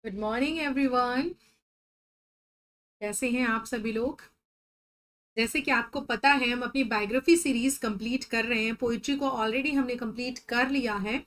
Good morning everyone. कैसे हैं आप सभी लोग? जैसे कि आपको पता है हम अपनी बायोग्राफी सीरीज कंप्लीट कर रहे हैं। पोइट्री को ऑलरेडी हमने कंप्लीट कर लिया है।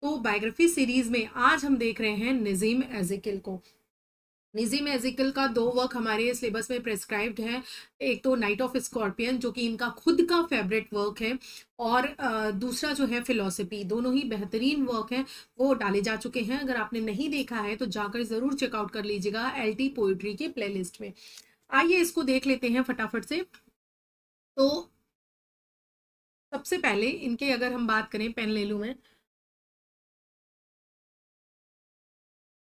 तो बायोग्राफी सीरीज में आज हम देख रहे हैं नजीम एज़िकिल को। नजीम एज़िकिल का दो वर्क हमारे सिलेबस में प्रेस्क्राइब्ड है। एक तो नाइट ऑफ स्कॉर्पियन जो कि इनका खुद का फेवरेट वर्क है, और दूसरा जो है फिलोसफी। दोनों ही बेहतरीन वर्क हैं, वो डाले जा चुके हैं। अगर आपने नहीं देखा है तो जाकर ज़रूर चेकआउट कर लीजिएगा एलटी पोइट्री की प्लेलिस्ट में। आइए इसको देख लेते हैं फटाफट से। तो सबसे पहले इनके अगर हम बात करें, पेन ले लूँ मैं,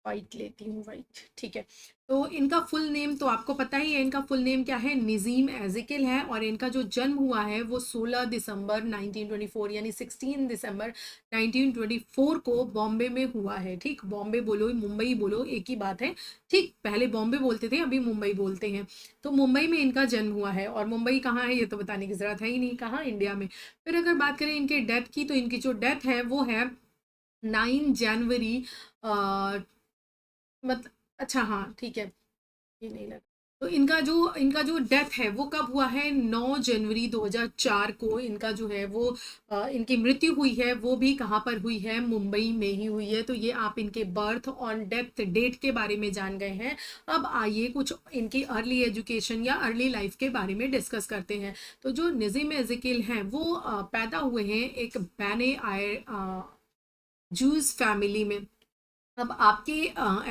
वाइट लेती हूँ, वाइट, ठीक है। तो इनका फुल नेम तो आपको पता ही है। इनका फुल नेम क्या है? नजीम एज़िकिल है। और इनका जो जन्म हुआ है वो 16 दिसंबर 1924 यानी 16 दिसंबर 1924 को बॉम्बे में हुआ है। ठीक, बॉम्बे बोलो मुंबई बोलो एक ही बात है। ठीक, पहले बॉम्बे बोलते थे, अभी मुंबई बोलते हैं। तो मुंबई में इनका जन्म हुआ है। और मुंबई कहाँ है ये तो बताने की ज़रूरत है ही नहीं, कहाँ, इंडिया में। फिर अगर बात करें इनके डेथ की, तो इनकी जो डेथ है वो है 9 जनवरी, मतलब, अच्छा हाँ ठीक है, ये नहीं लगा। तो इनका जो डेथ है वो कब हुआ है? 9 जनवरी 2004 को इनका जो है वो इनकी मृत्यु हुई है। वो भी कहाँ पर हुई है? मुंबई में ही हुई है। तो ये आप इनके बर्थ और डेथ डेट के बारे में जान गए हैं। अब आइए कुछ इनकी अर्ली एजुकेशन या अर्ली लाइफ के बारे में डिस्कस करते हैं। तो जो नजीम एज़िकिल हैं वो पैदा हुए हैं एक बैने आयर जूस फैमिली में। अब आपके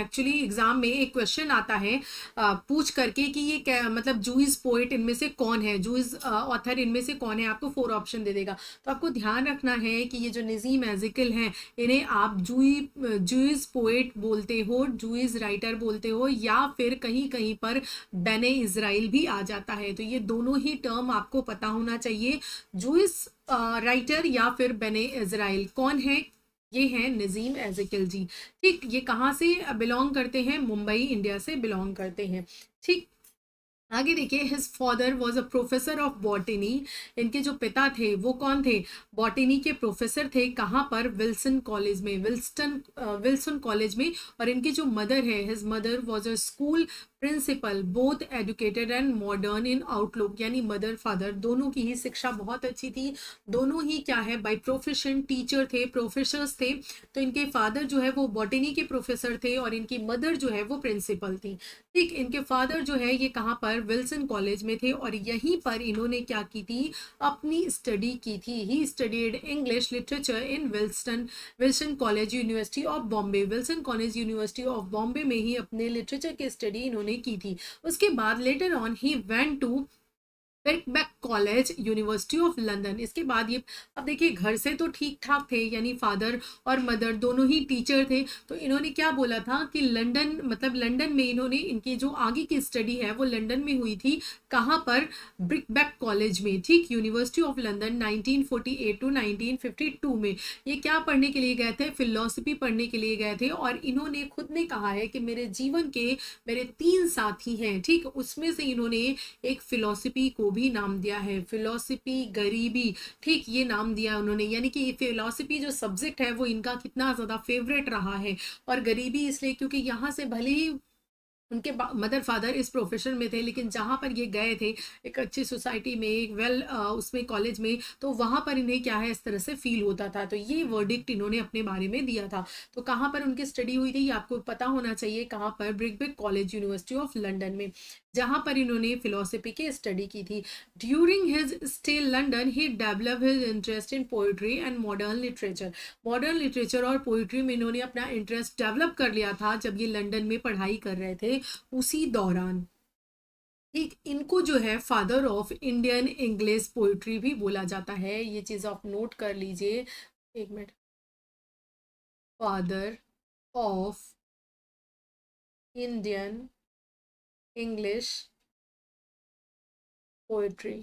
एक्चुअली एग्जाम में एक क्वेश्चन आता है पूछ करके कि ये क्या मतलब जूइस पोइट इनमें से कौन है, जूइस ऑथर इनमें से कौन है। आपको 4 ऑप्शन दे देगा। तो आपको ध्यान रखना है कि ये जो नजीम एज़िकिल हैं इन्हें आप जूइस पोइट बोलते हो, जूइस राइटर बोलते हो, या फिर कहीं कहीं पर बेने इज़राइल भी आ जाता है। तो ये दोनों ही टर्म आपको पता होना चाहिए। जूइस राइटर या फिर बेने इज़राइल कौन है? ये हैं नजीम एज़िकिल जी। ठीक, ये कहाँ से बिलोंग करते हैं? मुंबई, इंडिया से बिलोंग करते हैं। ठीक, आगे देखिए, his father was a professor of botany. इनके जो पिता थे वो कौन थे? बॉटनी के प्रोफेसर थे। कहाँ पर? विल्सन कॉलेज में, विल्सन कॉलेज में। और इनकी जो मदर है, his mother was a school principal, both educated and modern in outlook. यानी मदर फादर दोनों की ही शिक्षा बहुत अच्छी थी। दोनों ही क्या है, बाई प्रोफेशन टीचर थे, प्रोफेसर्स थे। तो इनके फादर जो है वो बॉटनी के प्रोफेसर थे और इनकी मदर जो है वो प्रिंसिपल थी। ठीक, इनके फादर जो है ये कहाँ पर? विल्सन कॉलेज में थे। और यहीं पर इन्होंने क्या की थी? अपनी स्टडी की थी। He studied English literature in Wilson college university of Bombay. Wilson college university of Bombay में ही अपने लिटरेचर की स्टडी इन्होंने की थी। उसके बाद later on he went to Birkbeck college, university of London. इसके बाद ये, अब देखिए, घर से तो ठीक ठाक थे, यानी फादर और मदर दोनों ही टीचर थे। तो इन्होंने क्या बोला था कि लंदन, मतलब लंदन में इन्होंने इनकी जो आगे की स्टडी है वो लंदन में हुई थी। कहाँ पर? ब्रिकबेक कॉलेज में। ठीक, यूनिवर्सिटी ऑफ लंदन 1948 टू 1952 में। ये क्या पढ़ने के लिए गए थे? फिलोसफी पढ़ने के लिए गए थे। और इन्होंने खुद ने कहा है कि मेरे जीवन के मेरे 3 साथी हैं। ठीक, उसमें से इन्होंने एक फिलोसफी को भी नाम दिया है, फिलोसफी गरीबी। ठीक, ये नाम दिया उन्होंने, यानी कि फिलोसफी जो सब्जेक्ट है वो इनका कितना ज़्यादा फेवरेट रहा है। और गरीबी इसलिए क्योंकि यहाँ से भले ही उनके मदर फादर इस प्रोफेशन में थे, लेकिन जहाँ पर ये गए थे एक अच्छी सोसाइटी में, एक उसमें कॉलेज में, तो वहाँ पर इन्हें क्या है, इस तरह से फील होता था। तो ये वर्डिक्ट इन्होंने अपने बारे में दिया था। तो कहाँ पर उनकी स्टडी हुई थी ये आपको पता होना चाहिए। कहाँ पर? ब्रिकबेक कॉलेज, यूनिवर्सिटी ऑफ लंदन में, जहाँ पर इन्होंने फिलोसफी की स्टडी की थी। During his stay London he develop his interest in poetry and modern literature. Modern literature और पोइट्री में इन्होंने अपना इंटरेस्ट डेवलप कर लिया था जब ये लंदन में पढ़ाई कर रहे थे, उसी दौरान। ठीक, इनको जो है father of Indian English poetry भी बोला जाता है। ये चीज़ आप नोट कर लीजिए, एक minute. Father of Indian English poetry.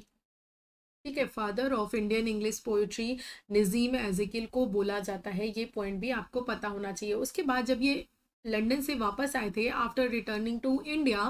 ठीक है, father of Indian English poetry Nissim Ezekiel को बोला जाता है। ये पॉइंट भी आपको पता होना चाहिए। उसके बाद जब ये लंदन से वापस आए थे, after returning to India,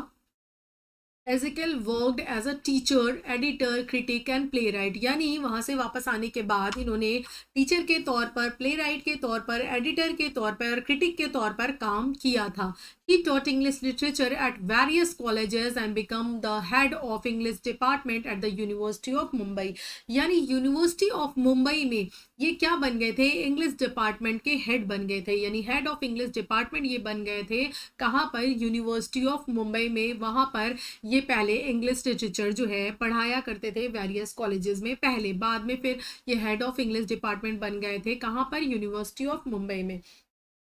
Ezekiel worked as a teacher, editor, critic and playwright, यानी वहाँ से वापस आने के बाद इन्होंने टीचर के तौर पर, प्ले राइट के तौर पर, एडिटर के तौर पर, क्रिटिक के तौर पर काम किया था. He taught English literature at various colleges and become the head of English department at the University of Mumbai. यानी यूनिवर्सिटी ऑफ मुंबई में ये क्या बन गए थे, इंग्लिश डिपार्टमेंट के हेड बन गए थे, यानी हेड ऑफ इंग्लिश डिपार्टमेंट ये बन गए थे. कहाँ पर, यूनिवर्सिटी ऑफ मुंबई में. वहाँ पर ये पहले इंग्लिश लिटरेचर जो है पढ़ाया करते थे वेरियस कॉलेजेस में पहले, बाद में फिर ये हेड ऑफ इंग्लिश डिपार्टमेंट बन गए थे. कहाँ पर, यूनिवर्सिटी ऑफ मुंबई में.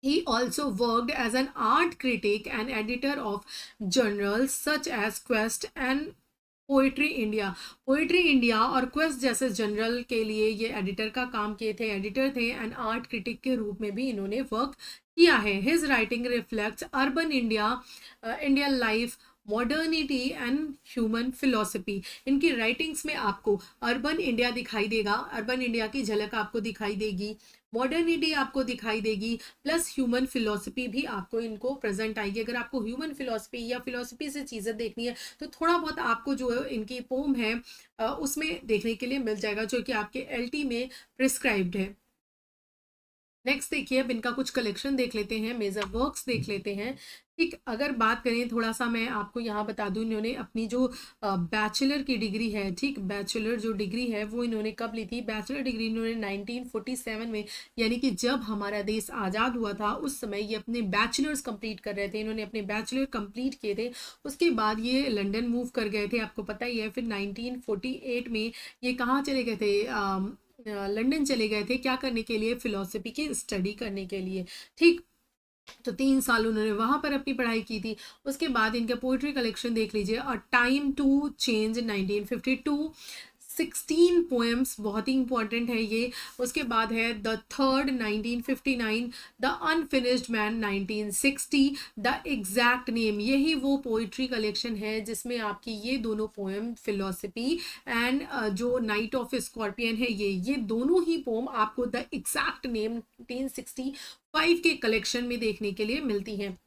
He also worked as an art critic and editor of journals such as Quest and poetry India. Poetry India और क्वेस्ट जैसे जर्नल के लिए ये एडिटर का काम किए थे, एडिटर थे, एंड आर्ट क्रिटिक के रूप में भी इन्होंने वर्क किया है. His writing reflects urban India, Indian life, modernity and human philosophy. इनकी राइटिंग्स में आपको अर्बन इंडिया दिखाई देगा, अर्बन इंडिया की झलक आपको दिखाई देगी, मॉडर्निटी आपको दिखाई देगी, प्लस ह्यूमन फिलोसफी भी आपको इनको प्रेजेंट आएगी. अगर आपको ह्यूमन फिलोसफी या फिलोसफी से चीज़ें देखनी है तो थोड़ा बहुत आपको जो है इनकी पोम है उसमें देखने के लिए मिल जाएगा, जो कि आपके एलटी में प्रिस्क्राइब्ड है. नेक्स्ट देखिए, अब इनका कुछ कलेक्शन देख लेते हैं, मेजर वर्क्स देख लेते हैं. ठीक, अगर बात करें थोड़ा सा मैं आपको यहाँ बता दूँ, इन्होंने अपनी जो बैचलर की डिग्री है, ठीक, बैचलर जो डिग्री है वो इन्होंने कब ली थी, बैचलर डिग्री इन्होंने 1947 में, यानी कि जब हमारा देश आज़ाद हुआ था उस समय ये अपने बैचलर्स कंप्लीट कर रहे थे. इन्होंने अपने बैचलर कंप्लीट किए थे, उसके बाद ये लंदन मूव कर गए थे, आपको पता ही है. फिर 1948 में ये कहाँ चले गए थे, लंदन चले गए थे. क्या करने के लिए, फिलोसफी की स्टडी करने के लिए. ठीक, तो 3 साल उन्होंने वहाँ पर अपनी पढ़ाई की थी. उसके बाद इनका पोइट्री कलेक्शन देख लीजिए, a time to change 1952, 16 poems, बहुत ही इंपॉर्टेंट है ये. उसके बाद है the third 1959, the unfinished man 1960, the exact name. यही वो पोइट्री कलेक्शन है जिसमें आपकी ये दोनों पोएम, फिलोसफी एंड जो नाइट ऑफ स्कॉर्पियन है, ये दोनों ही पोम आपको द एग्जैक्ट नेम 1965 के कलेक्शन में देखने के लिए मिलती हैं.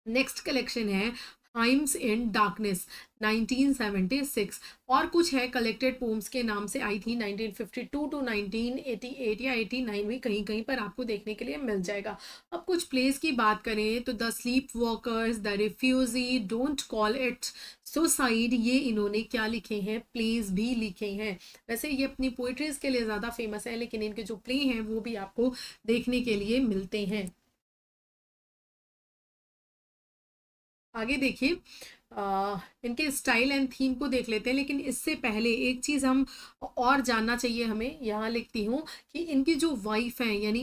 नेक्स्ट कलेक्शन है टाइम्स इन डार्कनेस 1976, और कुछ है कलेक्टेड पोम्स के नाम से आई थी 1952 टू 1988 या 89 में, कहीं कहीं पर आपको देखने के लिए मिल जाएगा. अब कुछ प्लेस की बात करें तो the sleep walkers, the refugee, don't call it suicide, ये इन्होंने क्या लिखे हैं, प्लेस भी लिखे हैं. वैसे ये अपनी पोइट्रीज के लिए ज़्यादा फेमस है, लेकिन इनके जो प्ले हैं वो भी आपको देखने के लिए मिलते हैं. आगे देखिए, इनके स्टाइल एंड थीम को देख लेते हैं, लेकिन इससे पहले एक चीज़ हम और जानना चाहिए हमें. यहाँ लिखती हूँ कि इनकी जो वाइफ हैं, यानी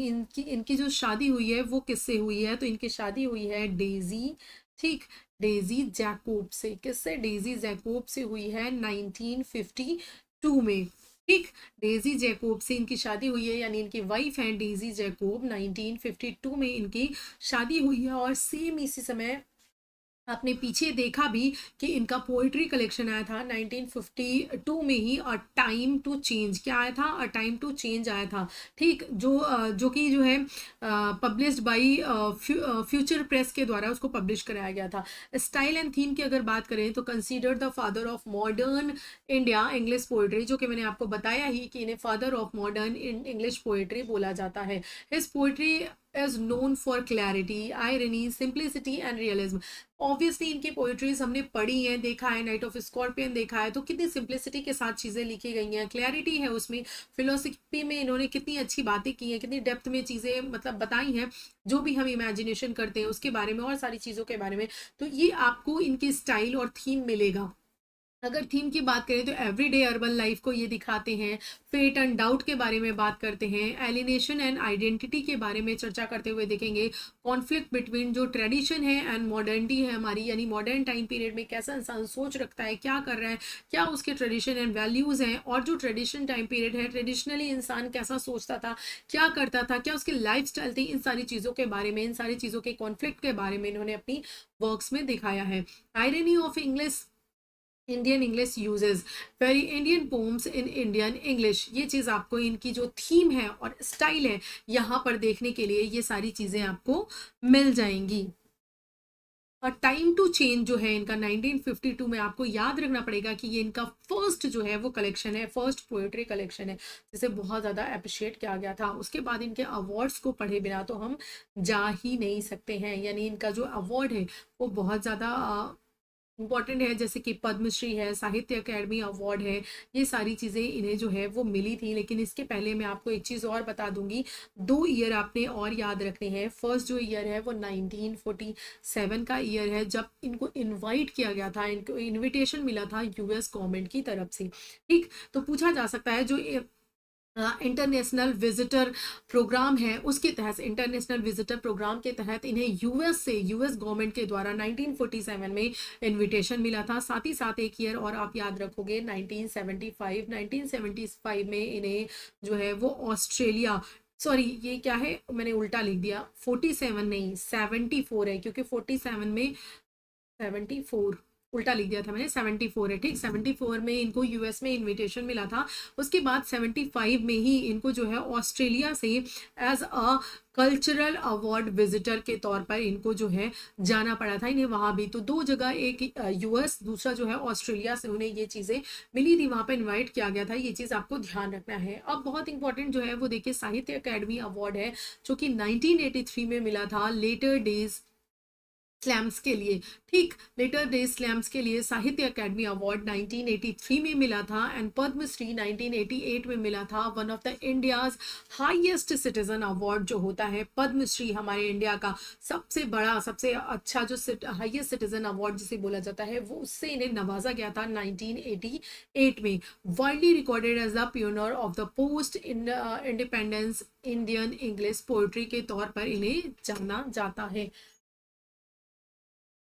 इनकी जो शादी हुई है वो किससे हुई है, तो इनकी शादी हुई है डेजी, ठीक, डेजी जैकोब से. किससे, डेजी जैकोब से हुई है 1952 में. ठीक, डेजी जैकोब से इनकी शादी हुई है, यानी इनकी वाइफ हैं डेजी जैकोब. 1952 में इनकी शादी हुई है, और सेम इसी समय आपने पीछे देखा भी कि इनका पोइट्री कलेक्शन आया था 1952 में ही, अ टाइम टू चेंज. क्या आया था, अ टाइम टू चेंज आया था. ठीक, जो कि जो है पब्लिश्ड बाय फ्यूचर प्रेस के द्वारा उसको पब्लिश कराया गया था. स्टाइल एंड थीम की अगर बात करें तो considered the father of modern India English poetry, जो कि मैंने आपको बताया ही कि इन्हें father of modern English poetry बोला जाता है. His poetry is known for clarity, irony, simplicity and realism. Obviously इनकी पोइट्रीज हमने पढ़ी हैं, देखा है, नाइट ऑफ स्कॉर्पियन देखा है, तो कितनी सिंप्लिसिटी के साथ चीज़ें लिखी गई हैं, क्लैरिटी है उसमें, फिलोसफी में इन्होंने कितनी अच्छी बातें की हैं, कितनी डेप्थ में चीज़ें मतलब बताई हैं, जो भी हम इमेजिनेशन करते हैं उसके बारे में और सारी चीज़ों के बारे में. तो ये आपको इनकी स्टाइल और थीम मिलेगा. अगर थीम की बात करें तो एवरीडे अर्बन लाइफ को ये दिखाते हैं, फेट एंड डाउट के बारे में बात करते हैं, एलिनेशन एंड आइडेंटिटी के बारे में चर्चा करते हुए देखेंगे, कॉन्फ्लिक्ट बिटवीन जो ट्रेडिशन है एंड मॉडर्निटी है हमारी, यानी मॉडर्न टाइम पीरियड में कैसा इंसान सोच रखता है, क्या कर रहा है, क्या उसके ट्रेडिशन एंड वैल्यूज़ हैं, और जो ट्रेडिशन टाइम पीरियड है, ट्रेडिशनली इंसान कैसा सोचता था, क्या करता था, क्या उसकी लाइफ स्टाइल थी, इन सारी चीज़ों के बारे में, इन सारी चीज़ों के कॉन्फ्लिक्ट के बारे में इन्होंने अपनी वर्क्स में दिखाया है. Irony of English, Indian English uses, very Indian poems in Indian English, ये चीज़ आपको इनकी जो थीम है और स्टाइल है यहाँ पर देखने के लिए ये सारी चीज़ें आपको मिल जाएंगी. टाइम टू चेंज जो है इनका 1952 में, आपको याद रखना पड़ेगा कि ये इनका फर्स्ट जो है वो कलेक्शन है, फर्स्ट पोएट्री कलेक्शन है जिसे बहुत ज़्यादा अप्रिशिएट किया गया था। उसके बाद इनके अवार्ड्स को पढ़े बिना तो हम जा ही नहीं सकते हैं, यानी इनका जो अवार्ड है वो बहुत ज़्यादा इम्पॉर्टेंट है, जैसे कि पद्मश्री है, साहित्य अकेडमी अवार्ड है, ये सारी चीज़ें इन्हें जो है वो मिली थी। लेकिन इसके पहले मैं आपको एक चीज़ और बता दूंगी, 2 ईयर आपने और याद रखने हैं। फर्स्ट जो ईयर है वो 1947 का ईयर है, जब इनको इनवाइट किया गया था, इनको इनविटेशन मिला था यूएस गवर्नमेंट की तरफ से। ठीक, तो पूछा जा सकता है जो इंटरनेशनल विजिटर प्रोग्राम है उसके तहत, इंटरनेशनल विजिटर प्रोग्राम के तहत इन्हें यूएस गवर्नमेंट के द्वारा 1947 में इनविटेशन मिला था। साथ ही साथ एक ईयर और आप याद रखोगे 1975 में इन्हें जो है वो ऑस्ट्रेलिया, सॉरी ये क्या है मैंने उल्टा लिख दिया, 47 नहीं 74 है, क्योंकि 47 में 74 उल्टा लिख दिया था मैंने, 74 है। ठीक, 74 में इनको यूएस में इनविटेशन मिला था। उसके बाद 75 में ही इनको जो है ऑस्ट्रेलिया से as a cultural award visitor के तौर पर इनको जो है जाना पड़ा था इन्हें वहाँ भी। तो 2 जगह, एक यूएस, दूसरा जो है ऑस्ट्रेलिया से उन्हें ये चीज़ें मिली थी, वहाँ पर इन्वाइट किया गया था। ये चीज़ आपको ध्यान रखना है। अब बहुत इंपॉर्टेंट जो है वो देखिए साहित्य अकेडमी अवार्ड है, जो कि 1983 में मिला था लेटर डेज स्लैम्स के लिए। ठीक, लेटर डे स्लैम्स के लिए साहित्य अकेडमी अवार्ड 1983 में मिला था, एंड पद्मश्री 1988 में मिला था। One of the India's highest citizen award जो होता है पद्मश्री, हमारे इंडिया का सबसे बड़ा, सबसे अच्छा जो हाईएस्ट सिटीजन अवार्ड जिसे बोला जाता है, वो उससे इन्हें नवाजा गया था 1988 में। Widely recorded as the pioneer of the post independence Indian English poetry के तौर पर इन्हें जाना जाता है।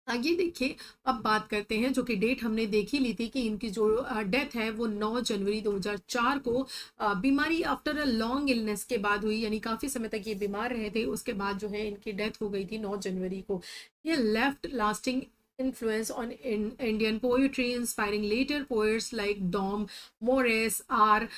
आगे देखिए, अब बात करते हैं, जो कि डेट हमने देखी ली थी कि इनकी जो डेथ है वो 9 जनवरी 2004 को बीमारी आफ्टर अ लॉन्ग इलनेस के बाद हुई, यानी काफ़ी समय तक ये बीमार रहे थे, उसके बाद जो है इनकी डेथ हो गई थी 9 जनवरी को। ये left lasting influence on Indian poetry, inspiring later poets like Dom Morris are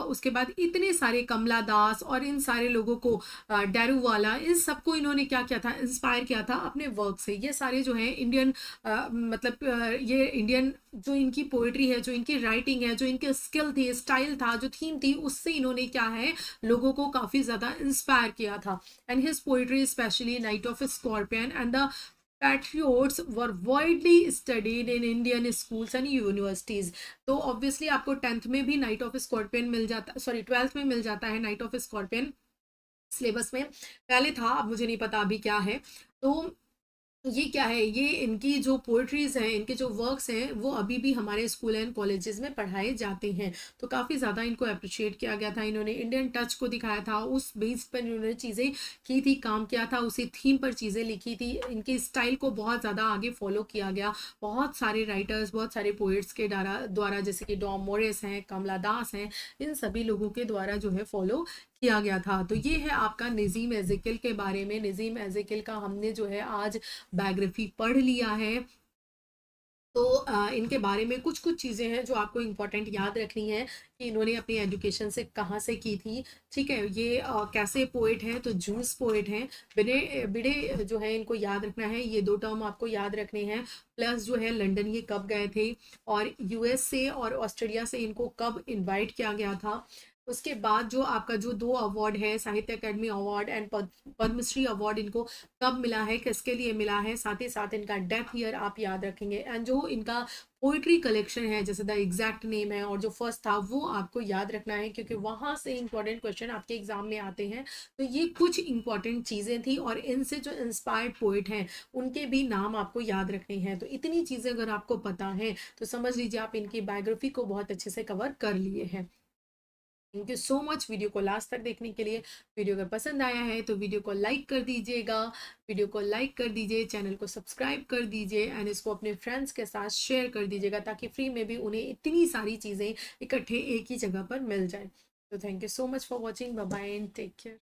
उसके बाद इतने सारे कमला दास और इन सारे लोगों को, डैरूवाला, इन सबको इन्होंने क्या किया था, इंस्पायर किया था अपने वर्क से। ये सारे जो है इंडियन, मतलब ये इंडियन जो इनकी पोइट्री है, जो इनकी राइटिंग है, जो इनके स्किल थी, स्टाइल था, जो थीम थी, उससे इन्होंने क्या है लोगों को काफ़ी ज़्यादा इंस्पायर किया था। And his poetry specially night of scorpion and the patriots were widely studied in Indian schools and universities. तो ऑब्वियसली आपको 10th में भी नाइट ऑफ स्कॉर्पियन मिल जाता, सॉरी 12th में मिल जाता है नाइट ऑफ स्कॉर्पियन सिलेबस में, पहले था, अब मुझे नहीं पता अभी क्या है। तो ये क्या है, ये इनकी जो पोइट्रीज हैं, इनके जो वर्क्स हैं, वो अभी भी हमारे स्कूल एंड कॉलेजेस में पढ़ाए जाते हैं। तो काफ़ी ज़्यादा इनको अप्रिशिएट किया गया था। इन्होंने इंडियन टच को दिखाया था, उस बेस पर इन्होंने चीज़ें की थी, काम किया था, उसी थीम पर चीज़ें लिखी थी। इनके स्टाइल को बहुत ज़्यादा आगे फॉलो किया गया। बहुत सारे राइटर्स, बहुत सारे पोइट्स के द्वारा, जैसे कि डॉम मोरिस हैं, कमला दास हैं, इन सभी लोगों के द्वारा जो है फॉलो किया गया था। तो ये है आपका नज़ीम एज़ेकिल के बारे में। नज़ीम एज़ेकिल का हमने जो है आज बायोग्राफी पढ़ लिया है। तो इनके बारे में कुछ कुछ चीज़ें हैं जो आपको इम्पोर्टेंट याद रखनी है कि इन्होंने अपनी एजुकेशन से कहाँ से की थी। ठीक है, ये कैसे पोएट हैं, तो जूस पोएट हैं। बिडे बिडे जो है इनको याद रखना है, ये 2 टर्म आपको याद रखने हैं। प्लस जो है लंदन ये कब गए थे, और यूएस से और ऑस्ट्रेलिया से इनको कब इनवाइट किया गया था। उसके बाद जो आपका जो 2 अवार्ड है, Sahitya academy award and Padmashri award, इनको कब मिला है, किसके लिए मिला है, साथ ही साथ इनका डेथ ईयर आप याद रखेंगे। एंड जो इनका पोइट्री कलेक्शन है, जैसे द एग्जैक्ट नेम है और जो फर्स्ट था, वो आपको याद रखना है, क्योंकि वहाँ से इंपॉर्टेंट क्वेश्चन आपके एग्जाम में आते हैं। तो ये कुछ इंपॉर्टेंट चीज़ें थी, और इनसे जो इंस्पायर्ड पोइट हैं उनके भी नाम आपको याद रखने हैं। तो इतनी चीज़ें अगर आपको पता है तो समझ लीजिए आप इनकी बायोग्राफी को बहुत अच्छे से कवर कर लिए हैं। Thank you so much video को लास्ट तक देखने के लिए। वीडियो अगर पसंद आया है तो वीडियो को लाइक कर दीजिएगा, वीडियो को लाइक कर दीजिए, चैनल को सब्सक्राइब कर दीजिए, एंड इसको अपने फ्रेंड्स के साथ शेयर कर दीजिएगा, ताकि फ्री में भी उन्हें इतनी सारी चीज़ें इकट्ठे एक ही जगह पर मिल जाए। तो thank you so much for watching, bye bye and take care.